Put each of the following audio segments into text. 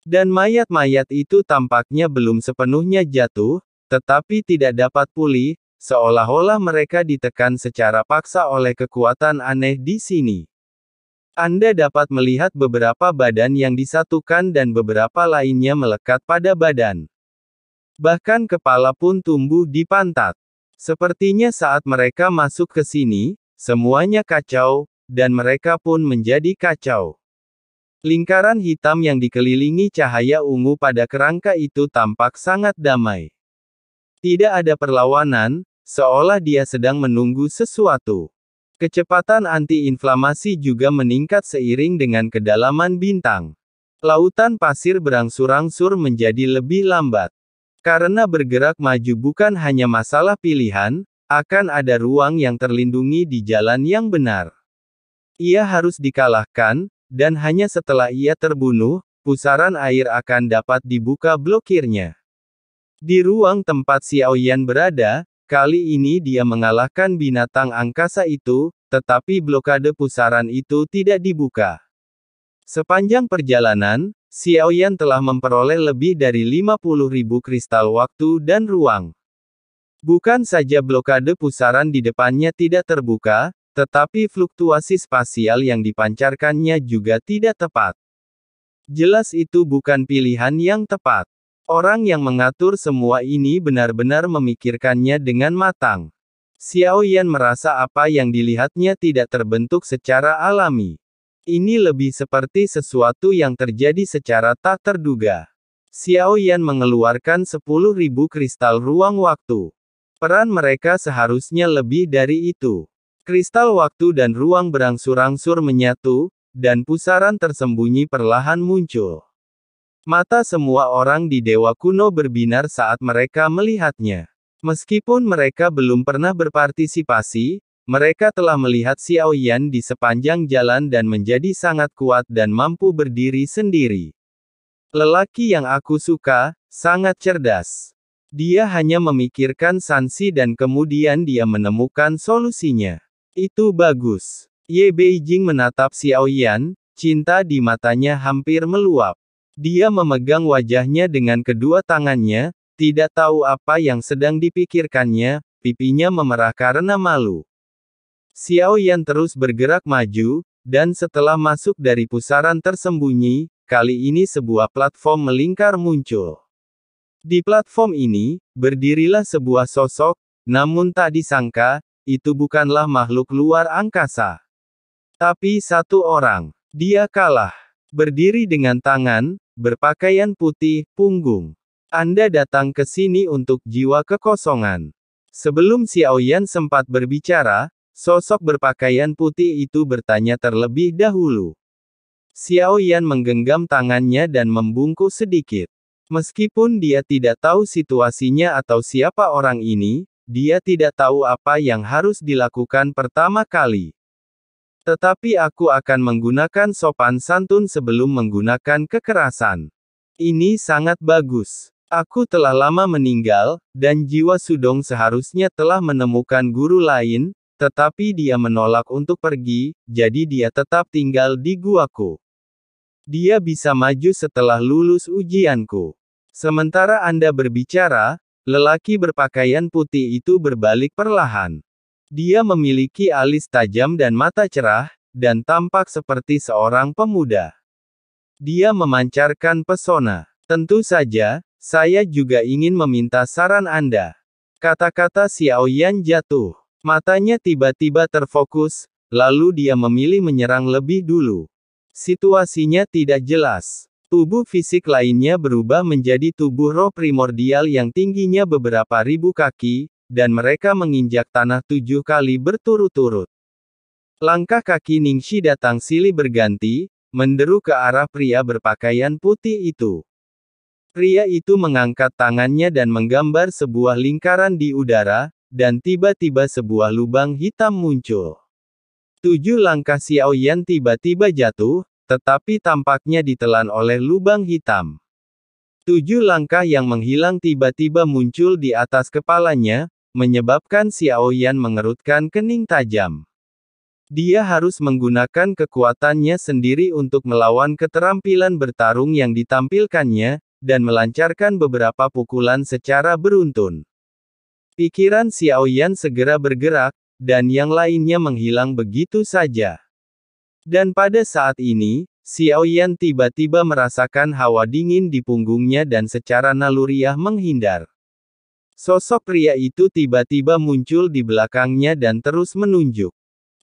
Dan mayat-mayat itu tampaknya belum sepenuhnya jatuh, tetapi tidak dapat pulih, seolah-olah mereka ditekan secara paksa oleh kekuatan aneh di sini. Anda dapat melihat beberapa badan yang disatukan dan beberapa lainnya melekat pada badan. Bahkan kepala pun tumbuh di pantat. Sepertinya saat mereka masuk ke sini, semuanya kacau, dan mereka pun menjadi kacau. Lingkaran hitam yang dikelilingi cahaya ungu pada kerangka itu tampak sangat damai. Tidak ada perlawanan, seolah dia sedang menunggu sesuatu. Kecepatan anti-inflamasi juga meningkat seiring dengan kedalaman bintang. Lautan pasir berangsur-angsur menjadi lebih lambat. Karena bergerak maju bukan hanya masalah pilihan, akan ada ruang yang terlindungi di jalan yang benar. Ia harus dikalahkan, dan hanya setelah ia terbunuh, pusaran air akan dapat dibuka blokirnya. Di ruang tempat Xiaoyan berada, kali ini dia mengalahkan binatang angkasa itu, tetapi blokade pusaran itu tidak dibuka. Sepanjang perjalanan, Xiaoyan telah memperoleh lebih dari 50.000 kristal waktu dan ruang. Bukan saja blokade pusaran di depannya tidak terbuka, tetapi fluktuasi spasial yang dipancarkannya juga tidak tepat. Jelas itu bukan pilihan yang tepat. Orang yang mengatur semua ini benar-benar memikirkannya dengan matang. Xiaoyan merasa apa yang dilihatnya tidak terbentuk secara alami. Ini lebih seperti sesuatu yang terjadi secara tak terduga. Xiaoyan mengeluarkan 10.000 kristal ruang waktu. Peran mereka seharusnya lebih dari itu. Kristal waktu dan ruang berangsur-angsur menyatu, dan pusaran tersembunyi perlahan muncul. Mata semua orang di Dewa Kuno berbinar saat mereka melihatnya. Meskipun mereka belum pernah berpartisipasi, mereka telah melihat Xiaoyan di sepanjang jalan dan menjadi sangat kuat dan mampu berdiri sendiri. Lelaki yang aku suka, sangat cerdas. Dia hanya memikirkan Sansi dan kemudian dia menemukan solusinya. Itu bagus. Ye Beijing menatap Xiaoyan, cinta di matanya hampir meluap. Dia memegang wajahnya dengan kedua tangannya, tidak tahu apa yang sedang dipikirkannya, pipinya memerah karena malu. Xiaoyan terus bergerak maju, dan setelah masuk dari pusaran tersembunyi, kali ini sebuah platform melingkar muncul. Di platform ini, berdirilah sebuah sosok, namun tak disangka, itu bukanlah makhluk luar angkasa. Tapi satu orang. Dia kalah. Berdiri dengan tangan, berpakaian putih, punggung. Anda datang ke sini untuk jiwa kekosongan. Sebelum Xiaoyan sempat berbicara, sosok berpakaian putih itu bertanya terlebih dahulu. Xiaoyan menggenggam tangannya dan membungkuk sedikit. Meskipun dia tidak tahu situasinya atau siapa orang ini, dia tidak tahu apa yang harus dilakukan pertama kali. Tetapi aku akan menggunakan sopan santun sebelum menggunakan kekerasan. Ini sangat bagus. Aku telah lama meninggal, dan jiwa Sudong seharusnya telah menemukan guru lain, tetapi dia menolak untuk pergi, jadi dia tetap tinggal di guaku. Dia bisa maju setelah lulus ujianku. Sementara Anda berbicara, lelaki berpakaian putih itu berbalik perlahan. Dia memiliki alis tajam dan mata cerah, dan tampak seperti seorang pemuda. Dia memancarkan pesona. Tentu saja, saya juga ingin meminta saran Anda. Kata-kata Xiaoyan jatuh. Matanya tiba-tiba terfokus, lalu dia memilih menyerang lebih dulu. Situasinya tidak jelas. Tubuh fisik lainnya berubah menjadi tubuh roh primordial yang tingginya beberapa ribu kaki, dan mereka menginjak tanah 7 kali berturut-turut. Langkah kaki Ningxi datang silih berganti, menderu ke arah pria berpakaian putih itu. Pria itu mengangkat tangannya dan menggambar sebuah lingkaran di udara, dan tiba-tiba sebuah lubang hitam muncul. 7 langkah Xiaoyan tiba-tiba jatuh, tetapi tampaknya ditelan oleh lubang hitam. 7 langkah yang menghilang tiba-tiba muncul di atas kepalanya, menyebabkan Xiaoyan mengerutkan kening tajam. Dia harus menggunakan kekuatannya sendiri untuk melawan keterampilan bertarung yang ditampilkannya, dan melancarkan beberapa pukulan secara beruntun. Pikiran Xiaoyan segera bergerak, dan yang lainnya menghilang begitu saja. Dan pada saat ini, Xiaoyan tiba-tiba merasakan hawa dingin di punggungnya dan secara naluriah menghindar. Sosok pria itu tiba-tiba muncul di belakangnya dan terus menunjuk.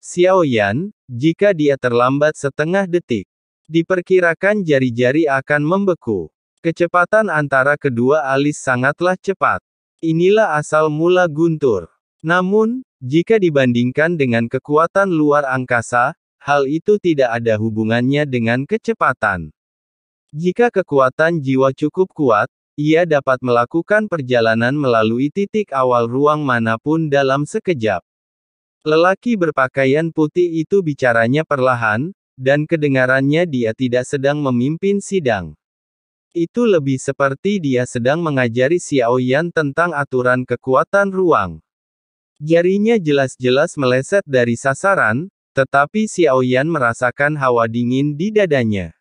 Xiaoyan, jika dia terlambat setengah detik, diperkirakan jari-jari akan membeku. Kecepatan antara kedua alis sangatlah cepat. Inilah asal mula guntur. Namun, jika dibandingkan dengan kekuatan luar angkasa, hal itu tidak ada hubungannya dengan kecepatan. Jika kekuatan jiwa cukup kuat, ia dapat melakukan perjalanan melalui titik awal ruang manapun dalam sekejap. Lelaki berpakaian putih itu bicaranya perlahan, dan kedengarannya dia tidak sedang memimpin sidang. Itu lebih seperti dia sedang mengajari Xiaoyan tentang aturan kekuatan ruang. Jarinya jelas-jelas meleset dari sasaran, tetapi Xiaoyan merasakan hawa dingin di dadanya.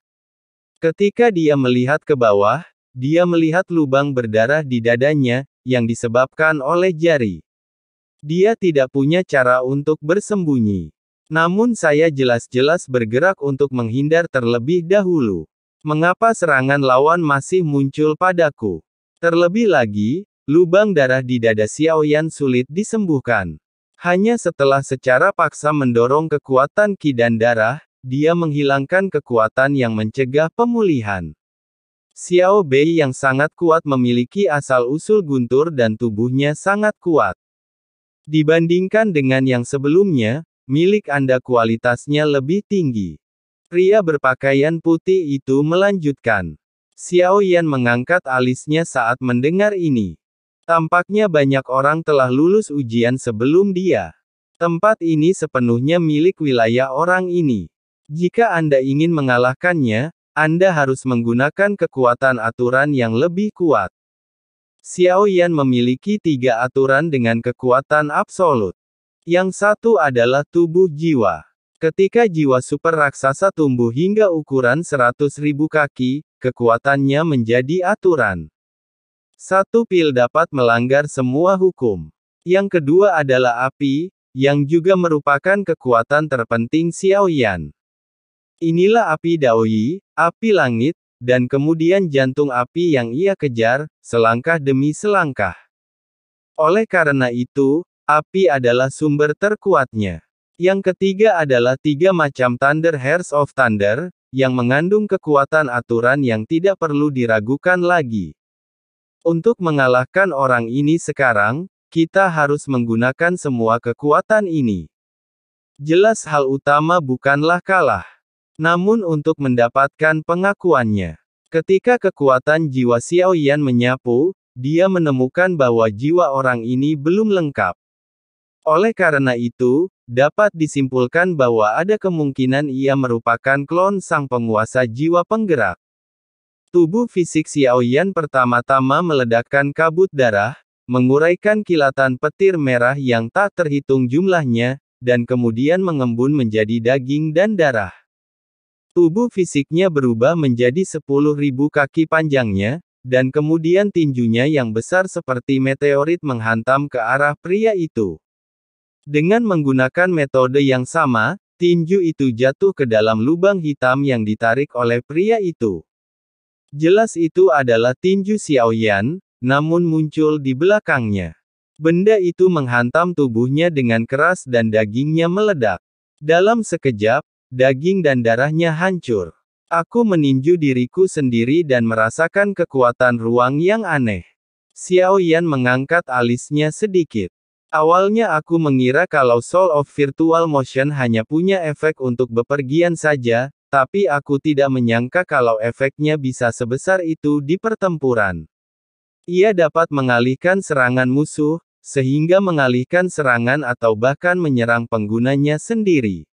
Ketika dia melihat ke bawah, dia melihat lubang berdarah di dadanya, yang disebabkan oleh jari. Dia tidak punya cara untuk bersembunyi. Namun saya jelas-jelas bergerak untuk menghindar terlebih dahulu. Mengapa serangan lawan masih muncul padaku? Terlebih lagi, lubang darah di dada Xiaoyan sulit disembuhkan. Hanya setelah secara paksa mendorong kekuatan ki dan darah, dia menghilangkan kekuatan yang mencegah pemulihan. Xiao Bei yang sangat kuat memiliki asal-usul guntur dan tubuhnya sangat kuat. Dibandingkan dengan yang sebelumnya, milik Anda kualitasnya lebih tinggi. Pria berpakaian putih itu melanjutkan. Xiaoyan mengangkat alisnya saat mendengar ini. Tampaknya banyak orang telah lulus ujian sebelum dia. Tempat ini sepenuhnya milik wilayah orang ini. Jika Anda ingin mengalahkannya, Anda harus menggunakan kekuatan aturan yang lebih kuat. Xiaoyan memiliki 3 aturan dengan kekuatan absolut. Yang satu adalah tubuh jiwa. Ketika jiwa super raksasa tumbuh hingga ukuran 100.000 kaki, kekuatannya menjadi aturan. Satu pil dapat melanggar semua hukum. Yang kedua adalah api, yang juga merupakan kekuatan terpenting Xiaoyan. Inilah api Daoyi, api langit, dan kemudian jantung api yang ia kejar, selangkah demi selangkah. Oleh karena itu, api adalah sumber terkuatnya. Yang ketiga adalah 3 macam Thunder Hearts of Thunder, yang mengandung kekuatan aturan yang tidak perlu diragukan lagi. Untuk mengalahkan orang ini sekarang, kita harus menggunakan semua kekuatan ini. Jelas hal utama bukanlah kalah. Namun untuk mendapatkan pengakuannya. Ketika kekuatan jiwa Xiaoyan menyapu, dia menemukan bahwa jiwa orang ini belum lengkap. Oleh karena itu, dapat disimpulkan bahwa ada kemungkinan ia merupakan klon sang penguasa jiwa penggerak. Tubuh fisik Xiaoyan pertama-tama meledakkan kabut darah, menguraikan kilatan petir merah yang tak terhitung jumlahnya, dan kemudian mengembun menjadi daging dan darah. Tubuh fisiknya berubah menjadi 10.000 kaki panjangnya, dan kemudian tinjunya yang besar seperti meteorit menghantam ke arah pria itu. Dengan menggunakan metode yang sama, tinju itu jatuh ke dalam lubang hitam yang ditarik oleh pria itu. Jelas itu adalah tinju Xiaoyan, namun muncul di belakangnya. Benda itu menghantam tubuhnya dengan keras dan dagingnya meledak. Dalam sekejap, daging dan darahnya hancur. Aku meninju diriku sendiri dan merasakan kekuatan ruang yang aneh. Xiaoyan mengangkat alisnya sedikit. Awalnya aku mengira kalau Soul of Virtual Motion hanya punya efek untuk bepergian saja, tapi aku tidak menyangka kalau efeknya bisa sebesar itu di pertempuran. Ia dapat mengalihkan serangan musuh, sehingga mengalihkan serangan atau bahkan menyerang penggunanya sendiri.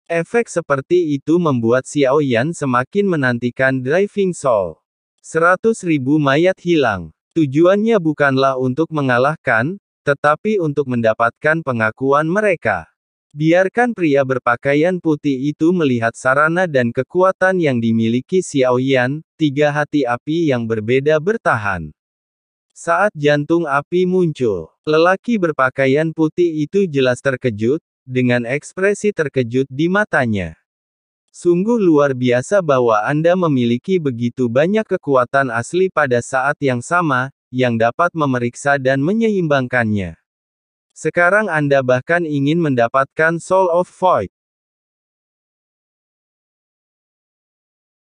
Efek seperti itu membuat Xiaoyan semakin menantikan Driving Soul. 100.000 mayat hilang. Tujuannya bukanlah untuk mengalahkan, tetapi untuk mendapatkan pengakuan mereka. Biarkan pria berpakaian putih itu melihat sarana dan kekuatan yang dimiliki Xiao Yan, tiga hati api yang berbeda bertahan. Saat jantung api muncul, lelaki berpakaian putih itu jelas terkejut, dengan ekspresi terkejut di matanya. Sungguh luar biasa bahwa Anda memiliki begitu banyak kekuatan asli pada saat yang sama, yang dapat memeriksa dan menyeimbangkannya. Sekarang Anda bahkan ingin mendapatkan Soul of Void.